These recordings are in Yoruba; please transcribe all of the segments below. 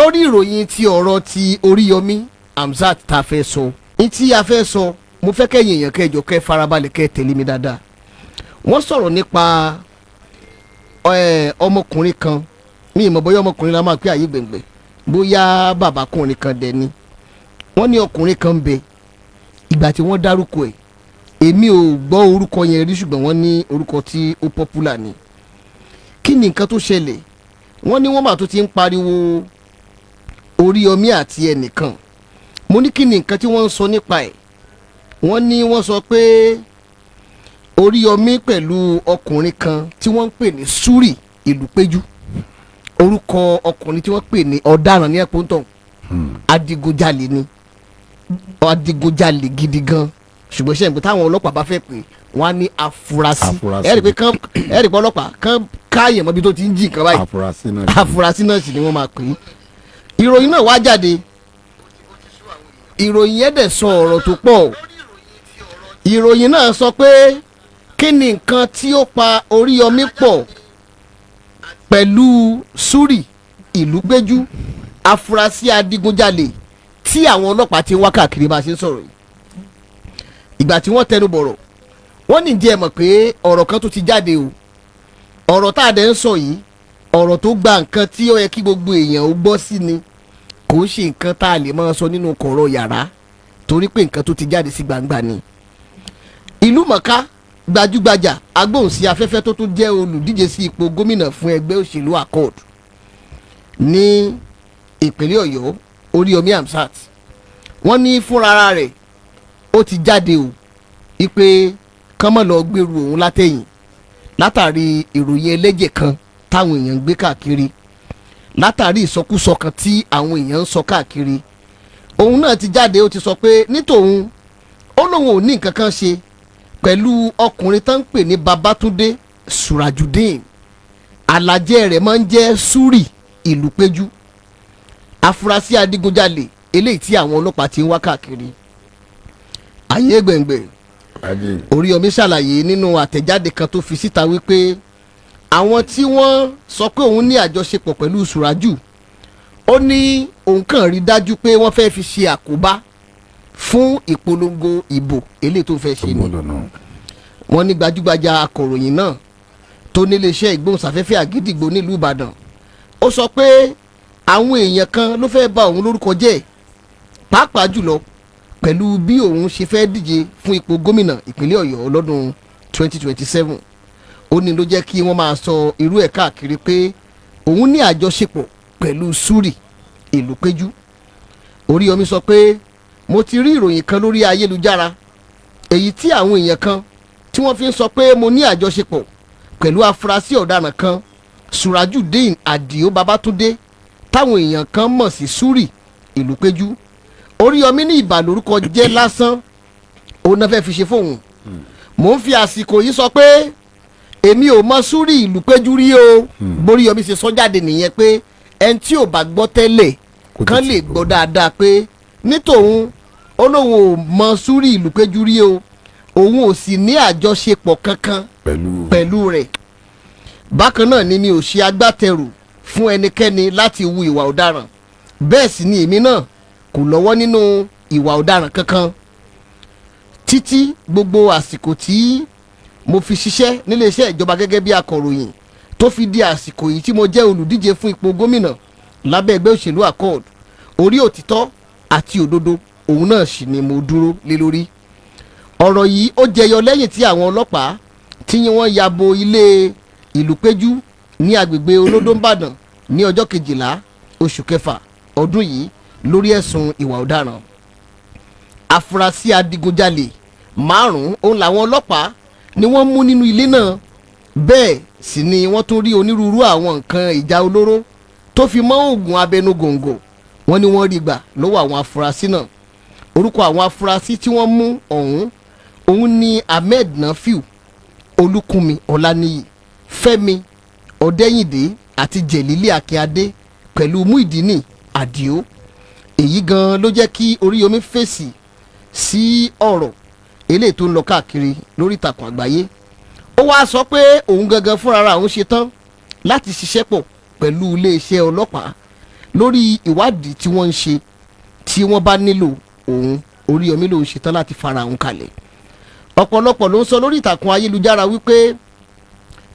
lórí ìròyìn ti ọ̀rọ̀ ti Oríyọmí Hamzat tá a fẹ́ sọ ní tí a fẹ́ sọ mo fẹ́ kẹ́yìn èèyàn kẹjọ kẹ́ farabalẹ̀ kẹ́ tẹ̀lé mi dáadáa. Wọ́n sọ̀rọ̀ nípa ọmọkùnrin kan, mi ì mọ̀ bóyá ọmọkùnrin la máa pé àyè gbẹ̀ngbẹ̀ bóyá bàbákùnrin kan dẹ̀ ni. Wọ́n ní ọkùnrin kan bẹ, ìgbà tí wọ́n dárúkọ ẹ̀ èmi ò gbọ́ orúkọ yẹn rí ṣùgbọ́n wọ́n ní orúkọ tí ó popular ni. Kí ni nǹkan tó ṣẹlẹ̀? Wọ́n ní wọ́n mà tó ti ń pariwo Oríyọmí àti ẹnìkan. Mo ní kí ni nǹkan tí wọ́n ń sọ nípa ẹ̀? Wọ́n ní wọ́n sọ pé Oríyọmí pẹ̀lú ọkùnrin kan tí wọ́n ń pè ní Súrì Ìlúpéjú, orúkọ ọkùnrin tí wọ́n pè ní ọ̀daràn ní ẹ̀pọ̀ntàn, adigunjalè ni, adigunjalè gidi gan, ṣùgbọ́n ṣe ìgbà táwọn ọlọ́pàá bá fẹ́ pè wọ́n á ní afurasí. ẹ̀rì pé ọlọ́pàá kan káyè mọ́bí tó ti ń jí nǹkan báyìí, afurasí náà sì ni wọ́n máa pè é. Ìròyìn náà wá jáde, ìròyìn yẹn dẹ̀ sọ ọ̀rọ̀ tó pọ̀. Ìròyìn náà sọ pé kí ni nǹkan tí ó pa Oríyọmí pọ̀ pẹ̀lú Súrì Ìlúpéjú, afurasí adigunjalè tí àwọn ọlọ́pàá ti wá káàkiri bá a ṣe ń sọ̀rọ̀ yìí. Ìgbà tí wọ́n tẹnu bọ̀rọ̀ wọ́n ní jẹ́ mọ̀ pé ọ̀rọ̀ kan tó ti jáde o. Ọ̀rọ̀ tá a dẹ̀ ń sọ yìí ọ̀rọ̀ tó gba nǹkan tí ó yẹ kí gbogbo èèyàn ó gbọ́ sí ni, kò ṣe nǹkan tá a lè máa sọ nínú kọ̀rọ̀ yàrá torí pé nǹkan tó ti jáde sí gbangba ni. Ìlú mọ̀ká gbajúgbajà agbóhùnsí afẹ́fẹ́ tó tún jẹ́ olùdíje sí ipò gómìnà fún ẹgbẹ́ òṣèlú Accord ní ìpínlẹ̀ Ọ̀yọ́ Oríyọmí Hamzat, wọ́n ní fúnra rẹ̀ ó ti jáde o ipe kán mọ́ lọ gbèrú òun látẹ̀yìn látàrí ìròyìn ẹlẹ́jẹ̀ kan táwọn èèyàn ń gbé káàkiri, látàrí ìsọkúsọ kan tí àwọn èèyàn ń sọ káàkiri. Òun náà ti jáde ó ti sọ pé nítòun ó lóun ò ní nǹkan kan ṣe pẹ̀lú ọkùnrin tó ń pè ní Babátúndé Surajudeen, alajẹ rẹ̀ máa ń jẹ́ Súrì Ìlúpéjú, afurasí adigunjalè eléyìí tí àwọn ọlọ́pàá ti ń wá káàkiri. Ayé gbẹ̀ngbẹ̀ Oríyọmí ṣàlàyé nínú àtẹ̀jáde kan tó fi síta wípé àwọn tí wọ́n sọ pé òun ní àjọṣepọ̀ pẹ̀lú Suraju, ó ní òun kàn rí dájú pé wọ́n fẹ́ fi ṣe àkóbá fún ìpolongo ìbò eléyìí tó fẹ́ ṣe ni. Wọ́n ní gbajúgbajà akọ̀ròyìn náà tó níléeṣẹ́ ìgbóhùnsáfẹ́fẹ́ Àgídìgbò nílùú Ìbàdàn, ó sọ pé àwọn èèyàn kan ló fẹ́ bà òun lórúkọ jẹ́, pàápàá jùlọ pẹ̀lú bí òun ṣe fẹ́ díje fún ipò gómìnà ìpínlẹ̀ Ọ̀yọ́ lọ́dún 2027. Ó ní ló jẹ́ kí wọ́n máa sọ irú ẹ̀ káàkiri pé òun ní àjọṣepọ̀ pẹ̀lú Súrì Ìlúpéjú. Oríyọmí sọ pé mo ti rí ìròyìn kan lórí ayélujára èyí tí àwọn èèyàn kan tí wọ́n fi ń sọ pé mo ní àjọṣepọ̀ pẹ̀lú afurasí ọ̀daràn kan Surajudeen Adio Babátúndé táwọn èèyàn kan mọ̀ sí Súrì Ìlúpéjú. Oríyọmí ní ìbà lórúkọ jẹ́ lásán òun náà fẹ́ fi ṣe fóun. Mò ń fi àsìkò yìí sọ pé èmi ò mọ Súrì Ìlúpéjú rí o. Boríyọmí ṣe sọ jáde nìyẹn pé ẹni tí ò bá gbọ́ tẹ́lẹ̀ kán lè gbọ́ dáadáa pé nítòun ó lóun ò mọ Súrì Ìlúpéjú rí o, òun ò sì ní àjọṣepọ̀ kankan pẹ̀lú rẹ̀. Bákan náà ni mi ò ṣe agbátẹrù fún ẹnikẹ́ni láti hu ìwà ọ̀daràn, bẹ́ẹ̀ sì ni èmi náà kò lọ́wọ́ nínú ìwà ọ̀daràn kankan. Títí gbogbo àsìkò tí mo fi ṣiṣẹ́ níléeṣẹ́ ìjọba gẹ́gẹ́ bí akọ̀ròyìn tó fi di àsìkò yìí tí mo jẹ́ olùdíje fún ipò gómìnà lábẹ́ ẹgbẹ́ òṣèlú Accord, orí òtítọ́ àti òdodo òun náà sì ni mo dúró lé lórí. Ọ̀rọ̀ yìí ó jẹyọ lẹ́yìn tí àwọn ọlọ́pàá tí wọ́n ya bo ilé Ìlúpéjú ní agbègbè Olódó Ìbàdàn ní ọjọ́ 12 oṣù kẹfà ọdún yìí lórí ẹ̀sùn ìwà ọ̀daràn. Afurasí adigunjalè 5 òun làwọn ọlọ́pàá ni wọ́n mú nínú ilé náà, bẹ́ẹ̀ sì ni wọ́n tún rí onírúurú àwọn nǹkan ìjà olóró tó fi mọ́ oògùn abẹnugòǹgò, wọ́n ní wọ́n rí gbà lọ́wọ́ àwọn afurasí náà. Orúkọ àwọn afurasí tí wọ́n mú òun ni Ahmed Nafiu, Olúkúnmi Ọláníyì, Fẹ́mi Ọdẹ́yìndé àti Jẹ̀lílì Akíndé pẹ̀lú Muidini Adio. Èyí gan ló jẹ́ kí Oríyọmí fèsì sí ọ̀rọ̀ eléyìí tó ń lọ káàkiri lórí ìtàkùn àgbáyé. Ó wáá sọ pé òun gangan fúnra òun ṣe tán láti ṣiṣẹ́ pọ̀ pẹ̀lú iléeṣẹ́ ọlọ́pàá lórí ìwádìí tí wọ́n ń ṣe tí wọ́n bá nílò òun Oríyọmí ló ń ṣetán láti fara òun kalẹ̀. Ọ̀pọ̀lọpọ̀ ló ń sọ lórí ìtàkùn ayélujára wípé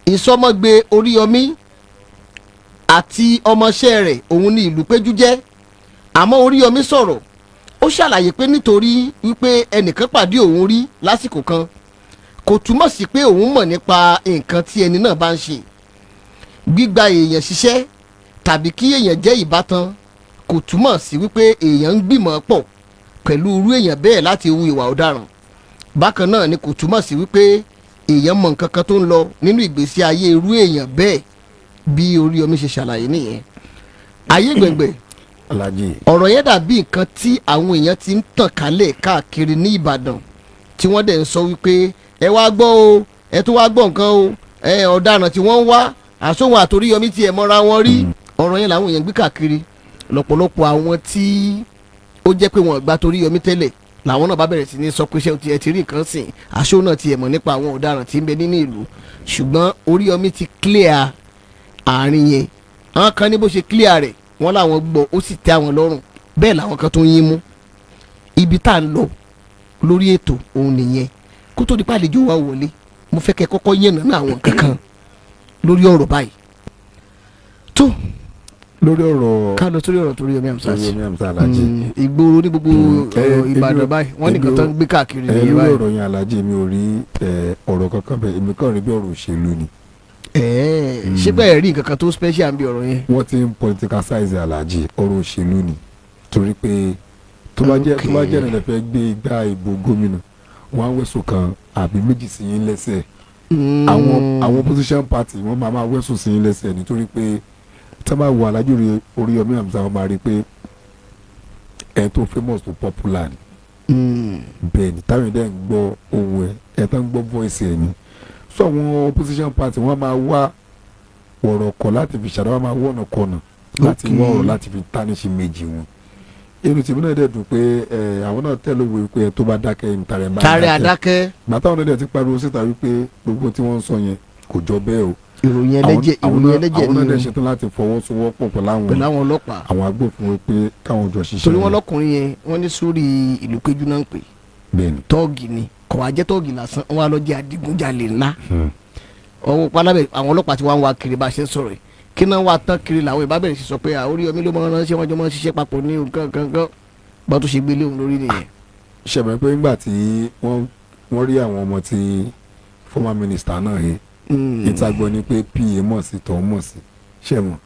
ìsọmọgbé Oríyọmí àti ọmọọṣẹ́ rẹ̀ òun ni Ìlúpéjú jẹ́. Àmọ́ Oríyọmí sọ̀rọ̀, ó ṣàlàyé pé nítorí wípé ẹnìkan pàdé òun rí lásìkò kan kò túmọ̀ sí pé òun mọ̀ nípa nǹkan tí ẹni náà bá ń ṣe. Gbígba èèyàn ṣiṣẹ́ tàbí kí èèyàn jẹ́ ìbátan kò túmọ̀ sí wípé èèyàn ń gbìmọ̀ pọ̀ pẹ̀lú irú èèyàn bẹ́ẹ̀ láti hu ìwà ọ̀daràn. Bákan náà ni kò túmọ̀ sí wípé èèyàn mọ nǹkan kan tó ń lọ nínú ìgbésí ayé irú èèyàn bẹ́ẹ̀ bí Oríyọmí ṣe ṣàlàyé nìyẹn. Ayé gbẹ̀ngbẹ̀ ọ̀rọ̀ yẹn dàbí nǹkan tí àwọn èèyàn ti ń tàn kálẹ̀ káàkiri ní Ìbàdàn tí wọ́n dẹ̀ ń sọ wípé ẹ wá gbọ́ o ẹ tún wá gbọ́ nǹkan o ọ̀daràn tí wọ́n ń wá àsóhun àtOríyọmí tiẹ̀ mọ́ra wọn rí. Ọ̀rọ̀ yẹn làwọn èèyàn gbé káàkiri. Lọ́pọ̀lọpọ̀ àwọn tí ó jẹ́ pé wọ́n gba t'Oríyọmí tẹ́lẹ̀ làwọn náà bá bẹ̀rẹ̀ sí ní sọ pé ṣé o tiẹ̀ ti rí nǹkan sìn àṣọ náà tiẹ̀ mọ̀ nípa àwọn ọ̀daràn tí ń bẹ nínú ìlú. Ṣùgbọ́n Oríyọmí ti clear àárín yẹn. Àwọn kan ní bó ṣe clear rẹ̀ wọ́n làwọn gbọ́ ó sì tẹ́ àwọn lọ́rùn bẹ́ẹ̀ làwọn kan tó ń yín mú. Ibi tá à ń lọ lórí ètò òun nìyẹn. Kó tó di pàlejò wa wọlé mo fẹ́ kẹ́ kọ́kọ́ yànnàná àwọn kankan lórí ọ̀rọ̀ báyìí. tó lórí ọ̀rọ̀ ká lọ sórí ọ̀rọ̀ t'Oríyọmí Hamzat Alhaji ìgboro ní gbogbo Ìbàdàn báyìí wọ́n nìkan tán gbé káàkiri nìyẹn lórí báyìí. ọ̀rọ̀ yẹn Alhaji mi ò rí ọ̀rọ̀ kankan bẹ́ẹ̀ èmi kàn rí bí ọ̀rọ̀ òṣèlú ni. ṣé bẹ́ẹ̀ rí nǹkan kan tó special bí ọ̀rọ̀ yẹn. wọ́n ti ń politicalize Alhaji ọ̀rọ̀ òṣèlú ni torí pé tó bá jẹ́ ẹ̀rọ fẹ́ gbé igbá ìbò gómìnà wọ́n á wẹ̀sùn kan àbí méjì sí yín lẹ́sẹ̀ àwọn opposition party wọ́n máa wẹ̀sùn sí yín lẹ́sẹ̀ nítorí pé tá bá wo Alhaji Oríyọmí Hamzat wọ́n máa rí pé ẹ̀ tó famous tó popular ni bẹ́ẹ̀ ni táwọn ẹ̀dá ń gbọ́ ohun ẹ̀ tó ń gbọ́ voice ẹ̀ ni so àwọn opposition party wọ́n máa wá ọ̀rọ̀ kọ̀ láti fi ṣàdáwọ́ máa wọ̀nà kọ̀nà láti wá ọ̀rọ̀ láti fi tánìṣe méjì wọn inú tèmi náà dẹ̀ dùn pé àwọn náà tẹ̀lé òwe pé tó bá dákẹ́ ìtàrẹ̀ bá tààrẹ àdákẹ́. gbàtà wọn náà ti pariwo síta wípé gbogbo tí wọ́n ń sọ yẹn kò jọ bẹ́ẹ̀ o. ìròyìn ẹlẹ́jẹ̀ àwọn ni náà dẹ̀ ṣetán láti fọwọ́sowọ́pọ̀ pẹ̀lú àwọn ọlọ́pàá àwọn agbófinró pé káwọn jọ ṣiṣẹ́. torí wọn lọkùnrin yẹn wọ́n ní sórí Ìlúpéjú náà ń pè bẹ́ẹ̀ni tọ́ọ̀gì ni kò wá jẹ́ tọ́ọ̀gì lásán wọ́n á lọ jẹ́ adigunjalè ńlá ọwọ́ pálábẹ̀ àwọn ọlọ́pàá tí wọ́n wá kiri bá ṣe ń sọ̀rọ̀ yìí kí náà wá tán kiri làwọn ìbá bẹ̀rẹ̀ sí sọ pé Oríyọmí ló máa ń ránṣẹ́ wọ́n jọ máa ń ṣiṣẹ́ papọ̀ ní nǹkan bá tó ṣe gbélé òun lórí nìyẹn. ṣẹ̀mẹ̀ pé nígbà tí wọ́n rí àwọn ọmọ tí former minister náà yẹ ìtagbọ́ ni pé pa mọ̀ sí tọ́ mọ̀ sí ṣẹ̀mọ̀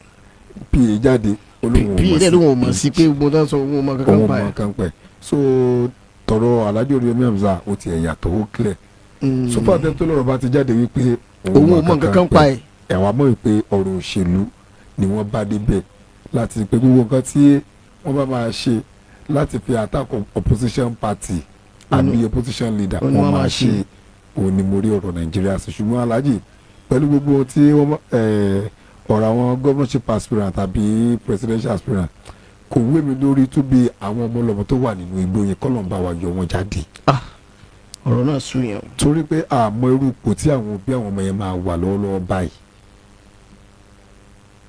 pa jáde olóhùn ò mọ̀ sí pé gbogbo tó ń sọ òun mọ̀ kankan pa ẹ̀ so tọrọ Alhaji Oríyọmí Hamzat ó ti ẹ̀yàtọ̀ ó clear so fún àtẹ tó lọ́rọ̀ bá ti jáde wípé òun ò mọ̀ kankan pa ẹ̀ ẹ̀wọ̀n mọ̀ pé ọ̀rọ̀ òṣèlú ni wọ́n bá débẹ̀ láti pé gbogbo nǹkan tí wọ́n bá máa ṣe láti fi attack opposition party àbí opposition leader wọ́n máa ṣe òun ni mo rí ọ̀rọ̀ Nàìjíríà sí ṣùgbọ́n Alhaji pẹ̀lú gbogbo tí ọ̀rọ̀ àwọn governorship aspirant àbí presidential aspirant kò wé mi lórí tó bí àwọn ọmọ ọlọ́mọ tó wà nínú igbó yẹn kọ́ ló ń bá wa yọ wọn jáde. ọ̀rọ̀ náà sún yẹn. torí pé àmọ́ irú ipò tí àwọn òbí àwọn ọmọ yẹn máa wà lọ́wọ́lọ́wọ́ báyìí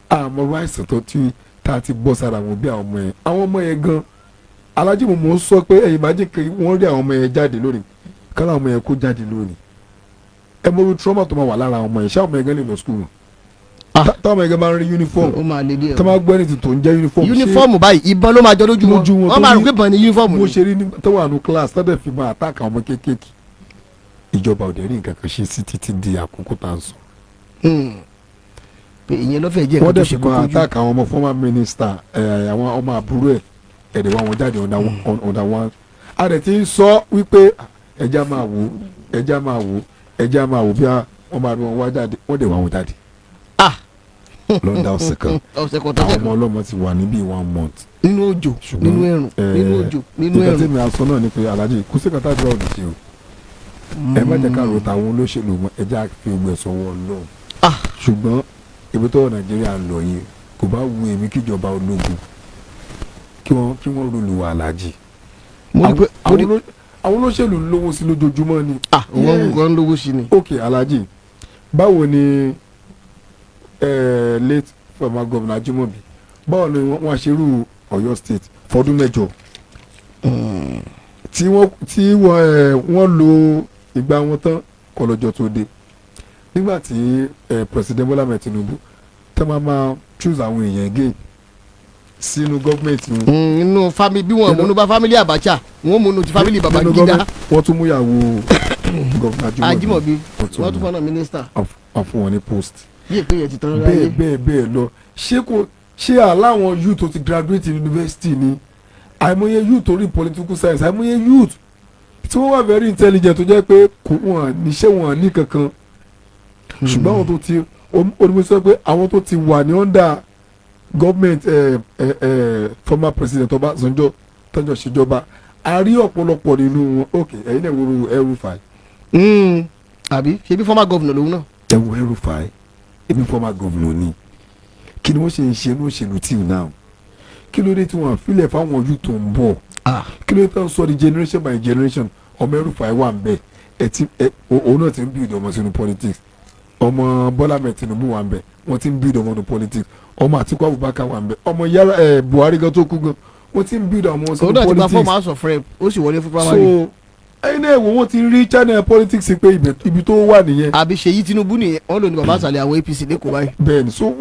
àmọ́ irú àìsàn tó tá a ti bọ́ sára àwọn òbí àwọn ọmọ yẹn gan Alhaji mo mọ̀ ń sọ pé ẹ̀yin bá jẹ́ kí wọ́n rí àwọn ọmọ yẹn jáde lónìí kára àwọn ọmọ yẹn kó jáde lónìí ẹ mọ̀ irú trauma tó máa wà lára àwọn ọmọ yẹn ṣé àwọn ọmọ yẹn gan lè lọ school táwọn ọmọ yẹn gan máa ń rí uniform ó máa lé díẹ̀ tó máa gbọ́ ẹni tó ń jẹ́ uniform uniform báyìí ìbọn ló máa jọ lójú wọn wọ́n máa rò pé ìbọn ni uniform mo ṣe rí tó wà ní class tó dẹ̀ fi máa attack àwọn ọmọ kéékèèké ìjọba ò dẹ̀ rí nǹkan kan ṣe sí títí di àkókò tá à ń sọ. ìyẹn ló fẹ́ jẹ́ nǹkan tó ṣe kókó jù. wọ́n dẹ̀ fi máa attack àwọn ọmọ former minister àwọn ọmọ àbúrò ẹ̀ ẹ̀dẹ̀ wá wọn jáde ọ̀dà wọn. a dẹ̀ ti ń sọ wípé ẹja máa wò bí wọ́n máa rí wọn wá jáde wọ́n dẹ̀ wá wọn jáde. lọ́dà ọ̀sẹ̀ kan àwọn ọmọ ọlọ́mọ ti wà níbí 1 month. nínú òjò nínú ẹ̀rùn nínú òjò nínú ẹ̀rùn. ìgbà tí mi àsọ náà ni pé Alhaji kò sí kàtà ìjọba òdìṣe o ẹ má jẹ́ ká ro tàwọn olóṣèlú mọ́ ẹ jẹ́ àfi ogun ẹ̀sọ́ wọ lọ́wọ́ ṣùgbọ́n ibi tó Nàìjíríà ń lọ yìí kò bá wu èmi kíjọba ológun kí wọ́n rúlu Alhaji àwọn olóṣèlú ń lówó sí lójoojúmọ́ ni. wọ́n ń lówó sí ni. ok Alhaji báwo ni late former governor Ajimobi báwo ni wọ́n ṣerú Ọ̀yọ́ state fọdún 8 tí wọ́n lo ìgbà wọn tán kọlọ́jọ́ tó dé nígbà tí president Bola Ahmed Tinubu tẹ́ máa choose àwọn èèyàn again sínú gọ́ọ̀mẹ̀ntì wọn. inú family bí wọn múnú bá family Abacha wọn múnú ti family Babangida. wọ́n tún mú ìyàwó gọ́ọ̀mù Ajimobi wọ́n tún fọ́nà mínísítà. wọ́n fún wọn ní post. yíyẹ pé yẹn ti tán láyé. bẹ́ẹ̀ lọ ṣé aláwọn youth tó ti graduate university ni àìmọye youth tó rí political science àìmọye youth tí wọ́n wà very intelligent tó jẹ́ pé kò wọ́n níṣẹ́ wọn ní kankan ṣùgbọ́n àwọn tó ti onímọ̀ sọ pé àwọn tó ti wà ní under government former president Ọbásanjọ́ tọ́jọ́ ṣèjọba a rí ọ̀pọ̀lọpọ̀ nínú wọn ok ẹ̀yin náà wo El-Rufai. àbí ṣebí former governor lòun náà. ẹ wo El-Rufai ebi former governor ni kí ni wọ́n ṣe ń ṣe ní òṣèlú till now kí ló dé tí wọ́n filẹ̀ fáwọn ojú tó ń bọ̀ kí ló dé tí wọ́n sọ di generation by generation ọmọ El-Rufai wà ń bẹ̀ òun náà ti ń build ọmọ sínú politics ọmọ Bọ́lá Ahmed Tinubu wà ń bẹ̀ wọ́n ti ń build ọmọ sínú politics ọmọ Àtíkù Abubakar wà ń bẹ̀ ọmọ yàrá Buhari gan tó kú gan wọ́n ti ń build ọmọ sínú politics. òun náà ti gba former house of rep ó sì wọlé fún primary. so ẹyin náà wo wọ́n ti rí channel politics pé ibi tó wà nìyẹn. àbí Ṣèyí Tinubu nìyẹn wọ́n lò ní bàbá àṣàlẹ̀ àwọn APC lẹ́kọ̀ọ́ báyìí. bẹ́ẹ̀ni so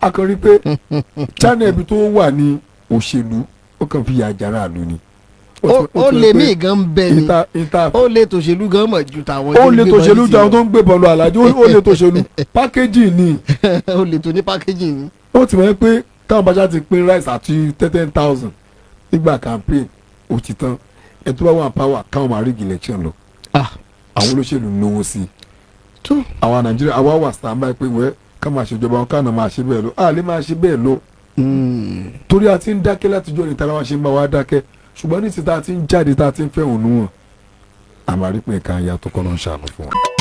a kàn rí pé channel ibi tó wà ní òṣèlú ó kàn fi yàjára àlù ni. ó lè mí gan bẹ ni ó lè tòṣèlú gan mọ̀ ju tàwọn. ó lè tòṣèlú ju àwọn tó ń gbé bọ́ọ̀lù alájọ ó lè tòṣèlú pákéjì ni. ó lè tó ní pákéjì ni. ó ti mọ̀ pé táwọn bàjá ti pín rice àti 10,000 nígbà campaign ó ti tán ẹ̀ tó bá wà power káwọn máa rí election lọ. àwọn olóṣèlú ń lówó sí i. àwa Nàìjíríà àwa wà standby pé wẹ́ẹ́ ká máa ṣèjọba wọn káàná máa ṣe bẹ́ẹ̀ lọ a lè máa ṣe bẹ́ẹ̀ lọ. torí a ti ń dákẹ́ látijọ́ ní tara wa ṣe ń bá wa dákẹ́ ṣùgbọ́n ní ti ta ti ń jáde ta ti ń fẹ́ òun nù wọn. àmàrí pé ká yàtọ̀ kọ́ ló ń ṣàánú fún wọn.